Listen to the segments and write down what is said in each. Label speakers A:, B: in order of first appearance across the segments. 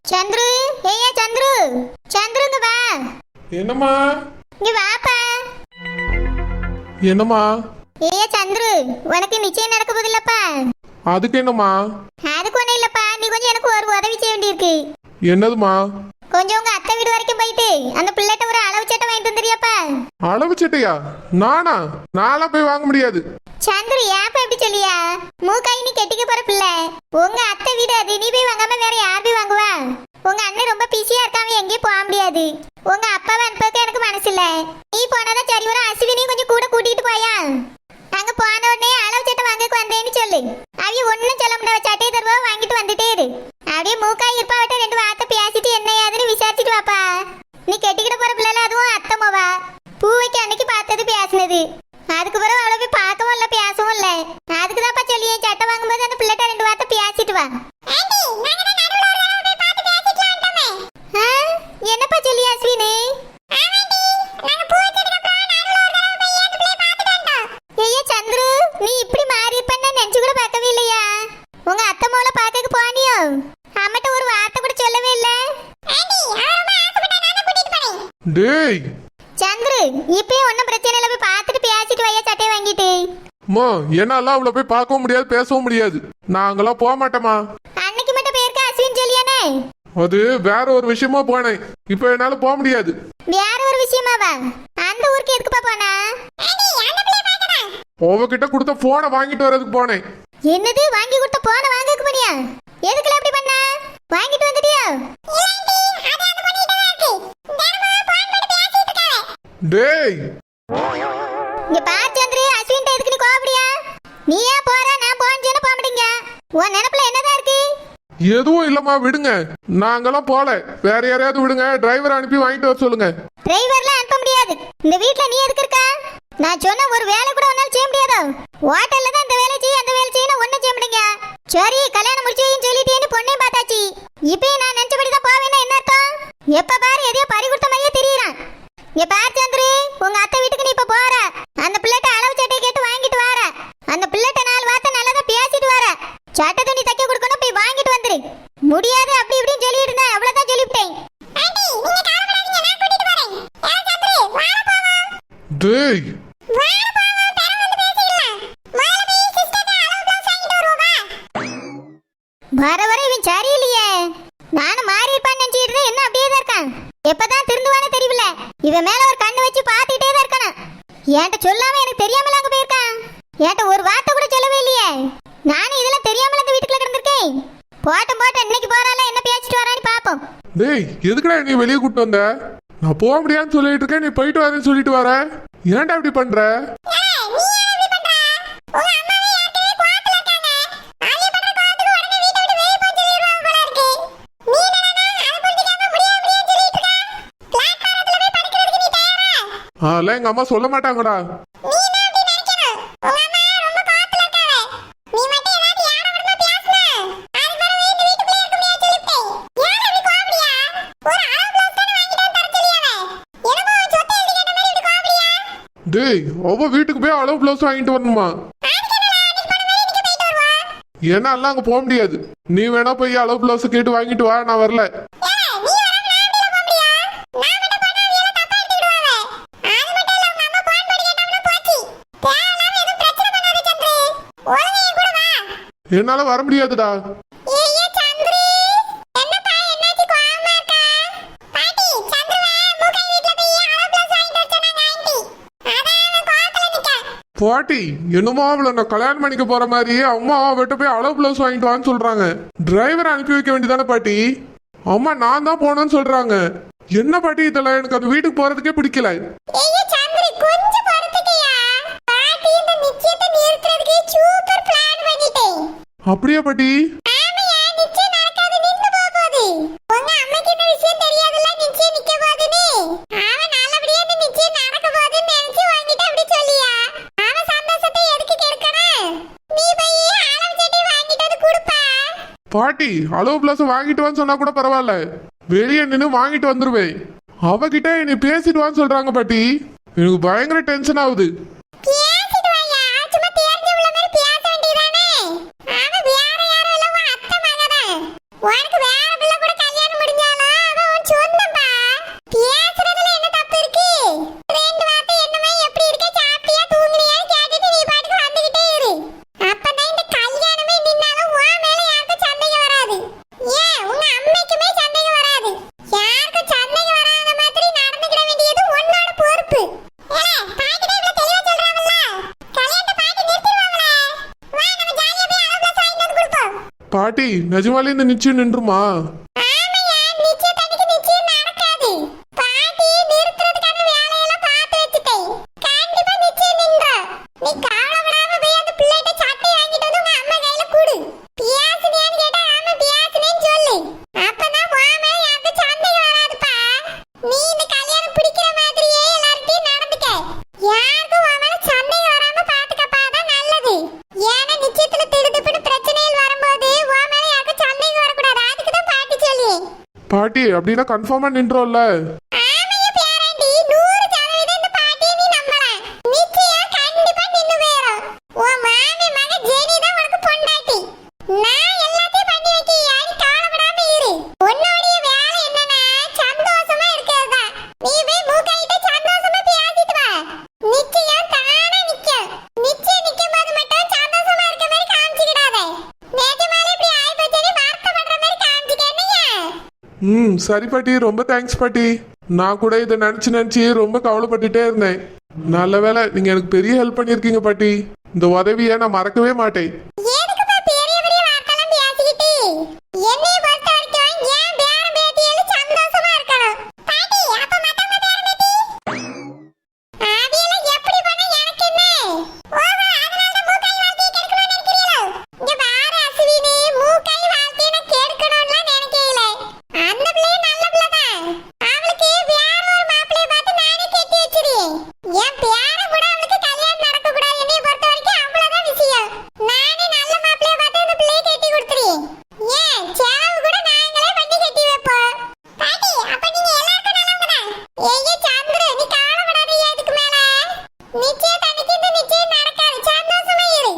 A: சந்துரு, ஏய்யா சந்துரு, சந்துருங்க வா.
B: என்னம்மா?
A: இங்க வாப்பா.
B: என்னம்மா?
A: ஏய்யா சந்துரு, உனக்கு நிச்சயம் நடக்க போதில்லப்பா.
B: அதுக்கு என்னம்மா?
A: அதுக்கு ஒண்ணும் இல்லப்பா, நீ கொஞ்சம் எனக்கு ஒரு உதவி செய்ய வேண்டியிருக்கு.
B: என்னதுமா?
A: கொஞ்சம் உங்க அத்தை வீடு வரைக்கும் போயிட்டு அந்த பிள்ளைட்ட ஒரு அளவு சட்டை வாங்கிட்டு வந்துறியாப்பா?
B: அளவு சட்டையா? நான்லாம் போய் வாங்க முடியாது.
A: சந்துரு, ஏப்பா எப்படி சொல்லியா? மூக்காய் நீ கெட்டிக்க போற பிள்ளை, உங்க அத்தை வீடு அது, நீ போய் வாங்காம வேற யார் போய் வாங்குவா? உங்க அண்ணன் ரொம்ப பிஸியா இருக்காம எங்கேயும் போக முடியாது. உங்க அப்பாவை அனுப்பக்க எனக்கு மனசு இல்ல. நீ போனாதான் சரி வரும். அஸ்வினியும் கொஞ்சம் கூட கூட்டிட்டு போயா. அங்க போன உடனே அளவு சட்டை வாங்கக்கு வந்தேன்னு சொல்லு. அவைய ஒன்னும் சொல்ல முடியாத சட்டையை தருவா, வாங்கிட்டு வந்துட்டே இரு. அப்படியே மூக்காய் இருப்பாவட்ட ரெண்டு வார்த்தை பேசிட்டு என்ன ஏதுன்னு விசாரிச்சுட்டு வாப்பா. நீ கெட்டிக்கிட்ட போற பிள்ளை, அதுவும் அத்தம்மாவா பூ வைக்க அன்னைக்கு பார்த்தது பேசினது. அதுக்கு பிறகு அவ்வளவு போய் பார்க்கவும் இல்ல பேசவும் இல்ல. அதுக்குதான்ப்பா சொல்லி சட்டை வாங்கும்போது அந்த பிள்ளைட்ட ரெண்டு வார்த்தை பேசிட்டு வா. என்னப்பா சொல்லி அஸ்வினி? ஐயா சந்துரு, நீ இப்படி மாறி இருப்பேன்னு நினைச்சு கூட பார்க்கவே இல்லையா? உங்க அத்தை மோளை பார்க்க போனியோ? அம்மட்ட ஒரு வார்த்தை கூட சொல்லவே இல்ல.
B: டேய்
A: சந்துரு, இப்பயும் ஒன்னும் பிரச்சனை இல்ல, போய் பார்த்துட்டு பேசிட்டு வையா சட்டையை வாங்கிட்டு.
B: அம்மா, என்னால அவளை போய் பார்க்கவும் முடியாது, பேசவும் முடியாது. நாங்களாம் போக மாட்டோமா.
A: அன்னைக்கு மட்டும் பேருக்கு அஸ்வின் சொல்லியானே?
B: அது வேற ஒரு விஷயமா போனேன். இப்ப என்னால போக முடியாது.
A: வேற ஒரு விஷயமாவா? அந்த ஊருக்கு எதுக்குப்பா போனா?
B: அவகிட்ட கொடுத்த போனை வாங்கிட்டு வர்றதுக்கு போனேன்.
A: என்னது, வாங்கி கொடுத்த போன வாங்கக்கு போனியா? எதுக்குல அப்படி பண்ண? வாங்கிட்டு வந்துட்டியா?
B: டேய்
A: இங்க பாரு சந்திரு, அஸ்வின்ட்ட எதுக்கு நீ கோபடியா? நீ ஏன் போற, நான் போன்னு சொன்னா போக மாட்டீங்க. உன் நினைப்புல என்னதான் இருக்கு?
B: எதுவும் இல்லம்மா, விடுங்க. நாங்கெல்லாம் போல. வேற யாரையாவது விடுங்க. டிரைவர் அனுப்பி வாங்கிட்டு வர சொல்லுங்க.
A: டிரைவர்லாம் அனுப்ப முடியாது. இந்த வீட்ல நீ எதுக்கு இருக்க? நான் சொன்ன ஒரு வேலை கூட உன்னால செய்ய முடியாதோ? ஹோட்டல்ல தான் இந்த வேலை செய்ய அந்த வேலை செய்ய ஒன்னும் செய்ய மாட்டீங்க. சரி, கல்யாணம் முடிச்சு சொல்லிட்டேன்னு பொண்ணையும் பார்த்தாச்சு. இப்பயும் நான் நினைச்சபடி தான் போவேன்னா என்ன அர்த்தம்? எப்ப பாரு எதையோ பறி கொடுத்த மாதிரியே தெரியுறான். இங்க பாரு சந்திரு, உங்க அத்தை வீட்டுக்கு நீ இப்ப போற. அந்த பிள்ளைட்ட அளவு சட்டையை கேட்டு வாங்கிட்டு வர. அந்த பிள்ளைட்ட 4 வார்த்தை நல்லதா பேசிட்டு வர. சட்டை துணி தைக்க கொடுக்கணும், போய் வாங்கிட்டு வந்துரு. முடியாது அப்படி இப்படின்னு சொல்லிட்டு இருந்தேன், அவ்வளவுதான் சொல்லிவிட்டேன்.
B: டேய்
A: வர வர இவன் சரியில்லையே. நானும் மாறி இருப்பான்னு நினைச்சிட்டு என்ன அப்படியே தான் இருக்கான். எப்பதான் திருந்துவானே தெரியல. இவன் மேல ஒரு கண்ணு வச்சு பாத்துட்டே தான் இருக்கானா. என்கிட்ட சொல்லாம எனக்கு தெரியாமல அங்க போயிருக்கான். என்கிட்ட ஒரு வார்த்தை கூட சொல்லவே இல்லையே. நானும் இதெல்லாம் தெரியாமல அந்த வீட்டுக்குள்ள கிடந்திருக்கேன். போட்ட இன்னைக்கு போறால என்ன பேசிட்டு வரான்னு பாப்போம்.
B: டேய், எதுக்குடா நீ வெளியே கூட்டு வந்த? நான் போக முடியாதுன்னு சொல்லிட்டு இருக்கேன், நீ போயிட்டு வரேன்னு சொல்லிட்டு வர. ஏன்டா அப்படி பண்ற? அதெல்லாம் எங்க அம்மா சொல்ல மாட்டாங்கடா. டேய், அவ வீட்டுக்கு போய் அளவு பிளவுஸ் வாங்கிட்டு வரணுமா? ஏன்னா எல்லாம் அங்க போக முடியாது. நீ வேணா போய் அளவு பிளவுஸ் கேட்டு வாங்கிட்டு வா, நான் வரல. என்னால வர முடியாதுடா. பாட்டி, என்னமோ அவளை நான் கல்யாணம் பண்ணிக்க போற மாதிரி அம்மா அவட்ட போய் அளவு பிளவுஸ் வாங்கிட்டு வான்னு சொல்றாங்க. டிரைவர் அனுப்பி வைக்க வேண்டியதானே பாட்டி? அம்மா நான் தான் போனேன்னு சொல்றாங்க. என்ன பாட்டி இதெல்லாம்? எனக்கு அந்த வீட்டுக்கு போறதுக்கே பிடிக்கல. அப்படியா பாட்டி? பாட்டி, அளவு பிளஸ் வாங்கிட்டு வான்னு சொன்னா கூட பரவாயில்ல, வெளியே நின்று வாங்கிட்டு வந்துருவேன். அவகிட்ட என்னை பேசிட்டு வான்னு சொல்றாங்க பாட்டி. எனக்கு பயங்கர டென்ஷன் ஆகுது.
A: உனக்கு வேற பிள்ளை கூட கல்யாணம்
B: பாட்டி நிஜமாலே இந்த நிச்சயம் நின்றுமா?
A: ஆமையா, நிச்சயத்தன்னைக்கு நிச்சயம் நடக்காது. பாட்டி நிறுத்துறதுக்கான வேலையெல்லாம் பார்த்து வச்சுட்டேன். கண்டிப்பா நிச்சயம் நின்றா. நீ கவலைப்படாம போய் அந்த பிள்ளைகிட்ட சட்டை வாங்கிட்டு வந்து உங்க அம்மா கையில கொடு. பியாசுனியான்னு கேட்டா ஆமா பியாசுனேன்னு சொல்லு. அப்பதான் உன் மேல யாருக்கும் சந்தேகம் வராதுப்பா. நீ இந்த கல்யாணம் பிடிக்கிற மாதிரியே எல்லார்கிட்டயும் நடந்துக்க. யாருக்கும் உன் மேல சந்தேகம் வராம பாத்துக்கப்பா, தான் நல்லது. ஏன்னா நிச்சயத்துல திடுதிப்புன்னு பிரச்சனைகள் வரும்போது உன் மேல யாருக்கும் சந்தேகம் வரக்கூடாது. அதுக்கு தான் பாட்டி சொல்லி.
B: பாட்டி அப்படின்னா கன்ஃபார்மா நின்றோம்ல?
A: ஆமையா பேரண்டி, 100% இந்த பாட்டியை நீ நம்பலாம். நிச்சயம் கண்டிப்பா நின்னு போயிரும். உன் மாமி மக ஜெனி தான் உனக்கு பொண்டாட்டி. நான் எல்லாத்தையும் பண்ணி வைக்கியா, நீ கவலைப்படாம இரு. உன்னுடைய வேலை என்னன்னா சந்தோஷமா இருக்கிறதுதான். நீ போய் மூக்கையிட்டு சந்தோஷமா பேசிட்டு வா. நிச்சயம் தானா நிக்கும். நிச்சயம் நிக்கும் போது மட்டும் சந்தோஷமா இருக்க மாதிரி காமிச்சுக்கிடாதே. நேத்துமாலே இப்படி ஆயிப்போச்சேன்னு வருத்தப்படுற மாதிரி காமிச்சுக்கேன்னையா.
B: சரி பாட்டி, ரொம்ப தேங்க்ஸ் பாட்டி. நான் கூட இதை நினைச்சு ரொம்ப கவலைப்பட்டுட்டே இருந்தேன். நல்ல வேளை நீங்க எனக்கு பெரிய ஹெல்ப் பண்ணிருக்கீங்க பாட்டி. இந்த உதவியை நான் மறக்கவே மாட்டேன்.
A: எதுக்குப்பா பெரிய பெரிய வார்த்தைலாம் பேசிக்கிட்டு? என்னைய பொறுத்த வரைக்கும் என் பேரன் பேத்தியால சந்தோஷமா இருக்கணும். பாட்டி, அப்ப மத்தவங்க பேரன் பேத்தி? அவியெல்லாம் எப்படி பண்ண எனக்கு என்ன? ஓஹோ, அதனால தான் மூக்காய் வாழ்க்கையை கெடுக்கணும்னு நினைக்கிறீங்களோ? இங்க பாரு அஸ்வினி, மூக்காய் வாழ்க்கையை நான் கெடுக்கணும்லாம் நினைக்கல. அந்த பிள்ளை நல்ல பிள்ளை தான். அவளுக்கு வேற ஒரு மாப்பிள்ளைய பார்த்து நானே கட்டி வச்சிருக்கேன். என் பேரன் கூட அவளுக்கு கல்யாணம் நடக்க கூடாது. என்னைய பொறுத்த வரைக்கும் அவ்வளவுதான் விஷயம். நானே நல்ல மாப்பிள்ளைய பார்த்து அந்த பிள்ளையை கட்டி கொடுத்துறேன். ஏன் செலவு கூட நாங்களே பண்ணி கட்டி வைப்போம். பாட்டி, அப்ப நீங்க எல்லாருக்கும் நல்லவங்க தான். ஏய்ய சந்திரு, நீ கவலைப்படாதீங்க. இதுக்கு மேல நிச்சயத்தன்னைக்கு இந்த நிச்சயம் நடக்காது. சந்தோஷமா இரு.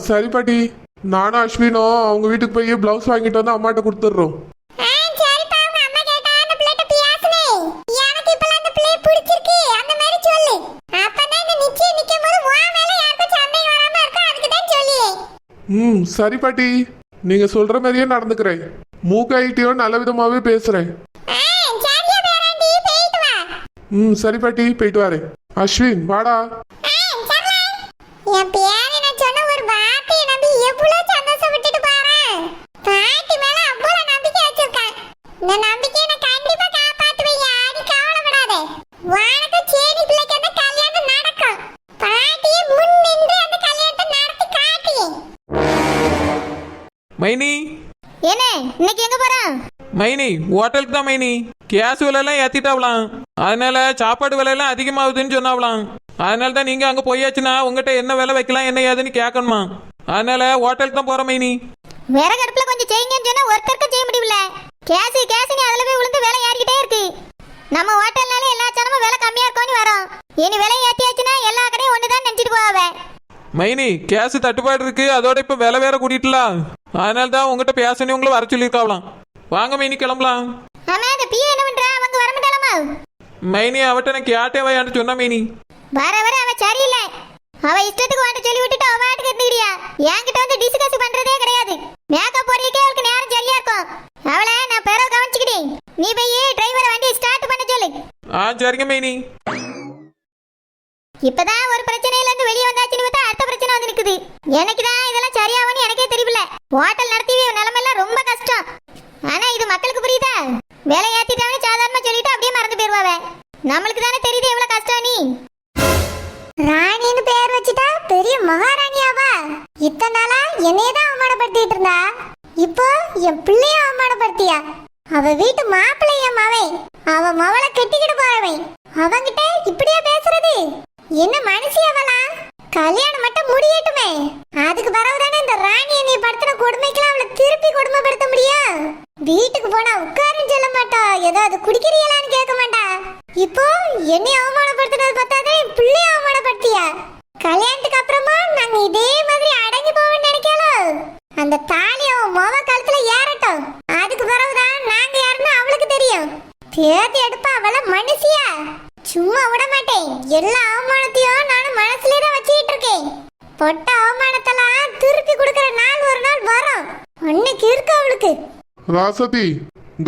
B: சரி பாட்டி, நானும் அஸ்வினும் அவங்க வீட்டுக்கு போய் பிளவுஸ் வாங்கிட்டு வந்து அம்மாட்ட கொடுத்துட்றோம்.
A: சரிப்பா, உங்க அம்மா கேட்டா அந்த பிள்ளைகிட்ட பேசுனே. எனக்கு இப்பலாம் அந்த பிள்ளைய பிடிச்சிருக்கு அந்த மாதிரி சொல்லு. அப்பதான் இந்த நிச்சயம் நிக்கும் போது உன் மேல யாருக்கும் சந்தேகம் வராம இருக்கும். அதுக்கு தான் சொல்லி.
B: சரி பாட்டி, நீங்க சொல்ற மாதிரியே நடந்துக்கிறேன். மூக்காயிட்டையும் நல்ல விதமாவே பேசுறேன்.
A: சரியா பேராண்டி, போயிட்டு வா.
B: சரி பாட்டி, போயிட்டு வரேன். அஸ்வின் வாடா.
A: சரில. என் பேரை நான் சொன்ன ஒரு வார்த்தையை நம்பி எவ்வளவு சந்தோஷப்பட்டுட்டு பாறேன். பாட்டி மேல அவ்வளவு நம்பிக்கை வச்சிருக்கேன். இந்த நம்பிக்கையை நான் கண்டிப்பா காப்பாத்துவேன். யாரும் கவலைப்படாத. உனக்கு சேனி பிள்ளைக்கு அந்த கல்யாணம் நடக்கும். பாட்டியை முன் நின்று அந்த கல்யாணத்தை நடத்தி காட்டு.
C: மைனி,
A: என்ன இன்னைக்கு எங்க போறோம்?
C: மைனி ஹோட்டலுக்கு தான் மைனி. கேஸ் விலையெல்லாம் ஏற்றிட்டாவலாம். அதனால சாப்பாடு விலையெல்லாம் அதிகமாகுதுன்னு சொன்னாவலாம். அதனால தான் நீங்கள் அங்கே போயாச்சுன்னா உங்கள்கிட்ட என்ன விலை வைக்கலாம் என்ன ஏதுன்னு கேட்கணுமா. அதனால ஹோட்டலுக்கு தான் போகிறோம் மைனி.
A: விறகு அடுப்புல கொஞ்சம் செய்யுங்கன்னு சொன்னா ஒருத்தருக்கு செய்ய முடியல. கேஸ் நீ அதுல போய் விழுந்து விலை ஏறிக்கிட்டே இருக்கு. நம்ம ஹோட்டல்னால எல்லா சனமும் விலை கம்மியா இருக்கும்னு வரோம். இனி விலை ஏத்தியாச்சுன்னா எல்லா கடையும் ஒண்ணுதான் நினைச்சிட்டு போவாவே.
C: மைனி கேஸ் தட்டுப்பாடு இருக்கு. அதோட இப்போ விலை வேற கூட்டிட்டுலாம். அதனால தான் உங்கள்கிட்ட பேசணும் உங்களை வர சொல்லியிருக்காவலாம். வாங்க மைனி, கிளம்பலாம்.
A: ஆமா, அந்த பிஏ என்ன பண்றா? அவங்க வர மாட்டாளாமா?
C: மைனி அவட்ட நான் கேட்டே வையான்னு சொன்னா மைனி.
A: வர அவ சரியில்லை. அவ இஷ்டத்துக்கு வாட்ட சொல்லி விட்டுட்டு அவ வாட்டுக்கு இருந்துக்கிறியா. என்கிட்ட வந்து டிஸ்கஸ் பண்றதே கிடையாது. மேக்கப் போறதுக்கே அவளுக்கு நேரம் சரியா இருக்கும். அவளை நான் பெற கவனிச்சுக்கிட்டேன். நீ போய் டிரைவரை வண்டி ஸ்டார்ட் பண்ண சொல்லு.
C: சரிங்க மைனி.
A: இப்பதான் ஒரு பிரச்சனையில இருந்து வெளியே வந்தாச்சுன்னு பார்த்தா அடுத்த பிரச்சனை வந்து நிக்குது. எனக்கு தான் இதெல்லாம் சரியாகும்னு எனக்கே தெரியல. ஹோட்டல் நடத்தி நிலைமையெல்லாம் ரொம்ப கஷ்டம். ஆனா இது மக்களுக்கு புரியுதா? வேலை ஏத்திட்டாங்கன்னு சாதாரணமா சொல்லிட்டு அப்படியே மறந்து போயிருவாவே. நம்மளுக்கு தானே தெரியுது எவ்வளவு கஷ்டம். நீ ராணின்னு பேர் வச்சுட்டா பெரிய மகாராணியாவா? இத்தனை நாளா என்னையதான் அவமானப்படுத்திட்டு இருந்தா. இப்போ என் பிள்ளைய அவமானப்படுத்தியா? அவ வீட்டு மாப்பிள்ளைய மவன், அவ மவளை கெட்டிக்கிட்டு போறவன் அவங்கிட்ட இப்படியா பேசுறது? என்ன மனுஷி அவளா? கல்யாணம் மட்டும் முடியட்டுமே, அதுக்கு பிறகுதானே இந்த ராணி என்னை படுத்தின கொடுமைக்கெல்லாம் அவளை திருப்பி கொடுமைப்படுத்த முடியும். வீட்டுக்கு போனா உட்காருன்னு சொல்ல மாட்டா, ஏதாவது குடிக்கிறீங்களான்னு கேட்க மாட்டா. இப்போ என்னை அவமானப்படுத்தினது பார்த்தாதான் என் பிள்ளைய அவமானப்படுத்தியா? கல்யாணத்துக்கு அப்புறமா நாங்க இதே மாதிரி அடங்கி போவோம்னு நினைக்கலாம். அந்த தாலி அவன் மொவ காலத்துல ஏறட்டும், அதுக்கு பிறகுதான் நாங்க யாருன்னு அவளுக்கு தெரியும். தேதி எடுப்பா அவள மனுஷியா? சும்மா விட மாட்டேன். எல்லா அவமானத்தையும் நானும் மனசுலயே தான் வச்சுக்கிட்டு இருக்கேன். பொட்ட அவமானத்தெல்லாம் திருப்பி கொடுக்கற நாள் ஒரு நாள் வரும். அன்னைக்கு இருக்கு அவளுக்கு.
B: ராசதி,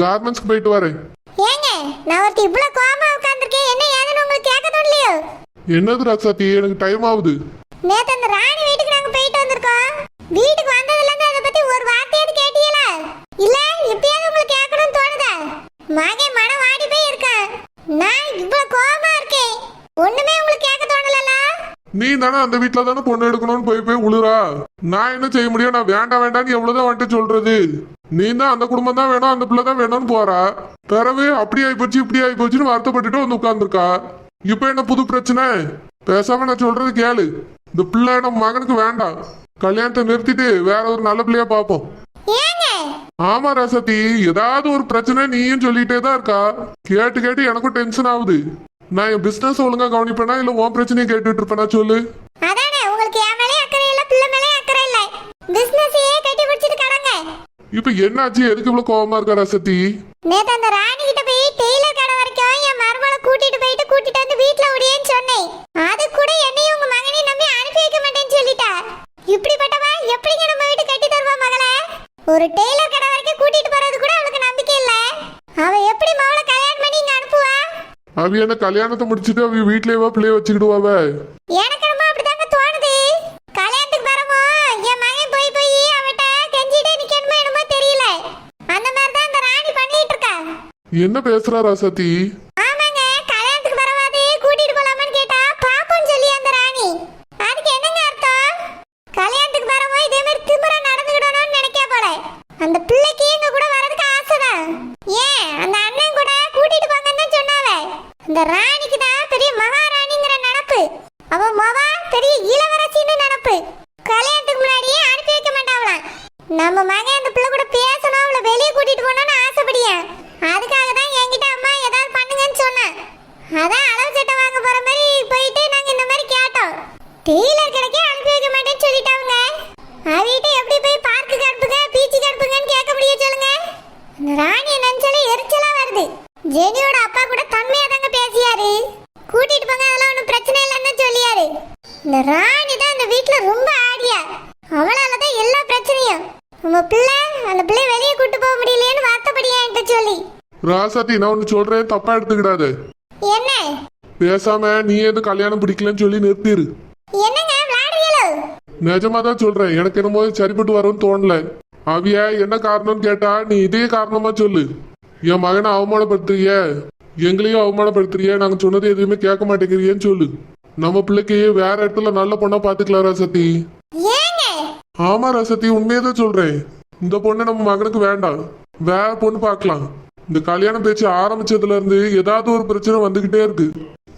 B: கார்மெண்ட்ஸ்க்கு போயிட்டு வரேன்.
A: ஏங்க, நான் ஒருத்தி இவ்வளவு கோவமா உட்கார்ந்திருக்கேன், என்ன ஏதுன்னு உங்களுக்கு கேட்க தோணலையோ?
B: என்னது ராசாத்தி, எனக்கு டைம் ஆகுது.
A: நேத்து அந்த ராணி வீட்டுக்கு நாங்க போயிட்டு வந்திருக்கோம். வீட்டுக்கு வந்ததுல இருந்து அதை பத்தி ஒரு வார்த்தையாவது கேட்டீங்களா? இல்ல இப்பயாவது உங்களுக்கு கேட்கணும்னு தோணுதா? மகன் மனம் வாடி போய் இருக்கேன். நான் இவ்வளவு கோவமா இருக்கேன். ஒண்ணுமே உங்களுக்கு கேட்க தோணலல?
B: நீ தானே அந்த வீட்டுல தானே பொண்ணு எடுக்கணும்னு போய் உழுறா. நான் என்ன செய்ய முடியும்? நான் வேண்டாம் வேண்டாம்னு எவ்வளவுதான் வந்துட்டு சொல்றது. நீ தான் அந்த குடும்பம் தான் வேணும், அந்த பிள்ளை தான் வேணும்னு போறா. பிறகு அப்படி ஆயிப்போச்சு இப்படி ஆயிப்போச்சுன்னு வருத்தப்பட்டுட்டு வந்து உட்கார்ந்துருக்கா. இப்ப என்ன புது பிரச்சனை? பேசாம நான் சொல்றது கேளு. இந்த பிள்ளை நம்ம மகனுக்கு வேண்டாம். கல்யாணத்தை நிறுத்திட்டு வேற ஒரு நல்ல பிள்ளையா பாப்போம்.
A: ஏங்க?
B: ஆமா ராசத்தி, ஏதாவது ஒரு பிரச்சனை நீயும் சொல்லிட்டே தான் இருக்கா. கேட்டு கேட்டு எனக்கும் டென்ஷன் ஆகுது. நான் என் பிசினஸ் ஒழுங்கா கவனிப்பேனா இல்ல உன் பிரச்சனையை கேட்டுட்டு இருப்பேனா சொல்லு.
A: அதானே, உங்களுக்கு என் மேலே அக்கறை இல்ல, பிள்ளை மேலே அக்கறை இல்ல. பிசினஸையே கட்டி பிடிச்சிட்டு கடங்க.
B: இப்ப என்னாச்சு? எதுக்கு இவ்வளவு கோவமா இருக்கா ராசத்தி?
A: நேத்து அந்த ராணி கிட்ட போய் டெய்லர் கடை வரைக்கும் என் மருமகளை கூட்டிட்டு வந்து வீட்ல விடியேன்னு சொன்னேன். அது கூட என்னையும் உங்க மகனையும் நம்பி அனுப்பி வைக்க மாட்டேன்னு சொல்லிட்டா. இப்படிப்பட்டவா எப்படிங்க நம்ம வீட்டு கட்டி தருவா மகளே? ஒரு டெய்லர் கடை வரைக்கும் கூட்டிட்டு போறது கூட அவளுக்கு நம்பிக்கை இல்ல. அவ எப்படி மகளை கல்யாணம் பண்ணி இங்க அனுப்புவா?
B: அவ என்ன கல்யாணத்தை முடிச்சுட்டு அவ வீட்லயே பிள்ளைய வச்சுக்கிடுவாவ?
A: எனக்கு ரொம்ப அப்படிதாங்க தோணுது. கல்யாணத்துக்கு வரமோ என் மகன் போய் அவட்ட கெஞ்சிட்டே நிக்கணுமோ என்னமோ தெரியல. அந்த மாதிரி தான் இந்த ராணி பண்ணிட்டு இருக்கா.
B: என்ன பேசுறா ராசத்தி?
A: ஆமாங்க, கல்யாணத்துக்கு வரவாதே கூட்டிட்டு போலாமான்னு கேட்டா பாப்போன்னு சொல்லி அந்த ராணி. அதுக்கு என்னங்க அர்த்தம்? கல்யாணத்துக்கு வரமோ இதே மாதிரி திமிரா நடந்துக்கிடணும்னு நினைக்கா போல. அந்த பிள்ளைக்கு எங்க கூட வரதுக்கு ஆசைதான். ஏன் அந்த அண்ணன் கூட கூட்டிட்டு போங்கன்னு தான் சொன்னாவ. அந்த ராணிக்கு தான் பெரிய மகாராணிங்கிற நினப்பு. அவ மவா பெரிய இளவரசின்னு நினப்பு. கல்யாணத்துக்கு முன்னாடியே அனுப்பி வைக்க மாட்டாவலாம். நம்ம மகன் அந்த பிள்ளை கூட பேசணும், அவளை வெளியே கூட்டிட்டு போகணும்னு ஆசைப்படியேன். அதுக்காக தான் என்கிட்ட அம்மா ஏதாவது பண்ணுங்கன்னு சொன்னேன். அதான் அளவு சட்டை வாங்க போற மாதிரி போயிட்டு நாங்க இந்த மாதிரி கேட்டோம். டெய்லர் கடைக்கே அனுப்பி வைக்க மாட்டேன்னு சொல்லிட்டாங்க. அவகிட்ட எப்படி போய் பார்க்கு கடுப்புங்க பீச்சு கடுப்புங்கன்னு கேட்க முடியும் சொல்லுங்க? இந்த ராணியை நினைச்சாலே எரிச்சலா வருது. ஜெனியோட அப்பா கூட தன்மையா தாங்க பேசியாரு. கூட்டிட்டு போங்க, அதெல்லாம் ஒன்றும் பிரச்சனை இல்லைன்னு சொல்லியாரு. இந்த ராணி தான் அந்த வீட்டுல ரொம்ப ஆடியா. அவளால தான் எல்லா பிரச்சனையும். நம்ம பிள்ளை அந்த பிள்ளை வெளியே கூட்டு போக முடியலையேன்னு வார்த்தைப்படியா என்கிட்ட சொல்லி.
B: ராசாத்தி, நான் ஒன்னு சொல்றேன், தப்பா எடுத்துக்கிடாத.
A: என்ன?
B: பேசாம நீ எது கல்யாணம் பிடிக்கலன்னு சொல்லி நிறுத்திரு.
A: என்னங்க விளையாடுறீங்களோ?
B: நிஜமா தான் சொல்றேன், எனக்கு என்னமோ சரிப்பட்டு வரும்னு தோணல. அவிய என்ன காரணம்னு கேட்டா நீ இதே காரணமா சொல்லு. என் மகனை அவமானப்படுத்துறிய, எங்களையும் அவமானப்படுத்துறிய, நாங்க சொன்னது எதுவுமே கேட்க மாட்டேங்கிறியன்னு சொல்லு. நம்ம பிள்ளைக்கு வேற இடத்துல நல்ல பொண்ணா பாத்துக்கலாம் ராசத்தி.
A: ஏங்க?
B: ஆமா ராசத்தி, உண்மையதான் சொல்றேன். இந்த பொண்ணு நம்ம மகனுக்கு வேண்டாம், வேற பொண்ணு பார்க்கலாம். இந்த கல்யாணம் பேச்சு ஆரம்பிச்சதுல இருந்து ஏதாவது ஒரு பிரச்சனை வந்துகிட்டே இருக்கு.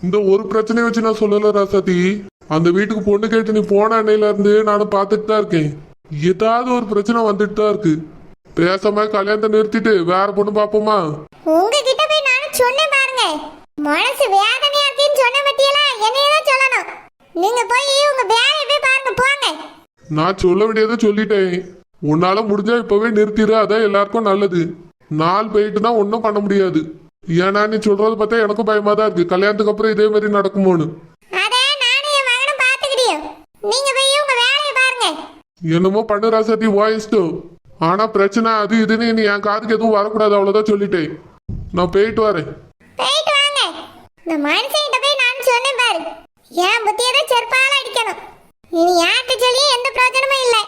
B: இந்த ஒரு பிரச்சனையை வச்சு நான் சொல்லல ராசாத்தி. அந்த வீட்டுக்கு பொண்ணு கேட்டு நீ போன அன்னையில இருந்து நானும் பார்த்துட்டு தான் இருக்கேன். ஏதாவது ஒரு பிரச்சனை வந்துட்டு தான் இருக்கு. பேசாம கல்யாணத்தை நிறுத்திட்டு வேற பொண்ணு பாப்போமா?
A: உங்ககிட்ட போய் நானும் சொன்னேன் பாருங்க. மனசு வேதனையா இருக்குன்னு சொன்ன பத்தியெல்லாம் என்னையதான் சொல்லணும். நீங்க போய் உங்க வேலையை போய் பாருங்க, போங்க.
B: நான் சொல்ல வேண்டியதை சொல்லிட்டேன். உன்னால முடிஞ்சா இப்பவே நிறுத்திடு, அதான் எல்லாருக்கும் நல்லது. நாள் போயிட்டு தான் ஒன்றும் பண்ண முடியாது. ஏன்னா நீ சொல்றது பார்த்தா எனக்கும் பயமா தான் இருக்கு, கல்யாணத்துக்கு அப்புறம் இதே மாதிரி நடக்குமோன்னு.
A: அதே நானும் என் மகனும் பாத்துக்கிட்டியும். நீங்க போய் உங்க வேலையை பாருங்க.
B: என்னமோ பண்ணு ராசாத்தி, வாய்ஸ்டோ. ஆனா பிரச்சனை அது இதுன்னு நீ என் காதுக்கு எதுவும் வரக்கூடாது, அவ்வளவுதான் சொல்லிட்டேன். நான் போயிட்டு வரேன்.
A: போயிட்டு வாங்க. இந்த மனுஷன்கிட்ட போய் நான் சொன்னேன் பாரு, என் புத்தியதான் செருப்பால அடிக்கணும். இனி யார்கிட்ட சொல்லி எந்த பிரயோஜனமும் இல்லை.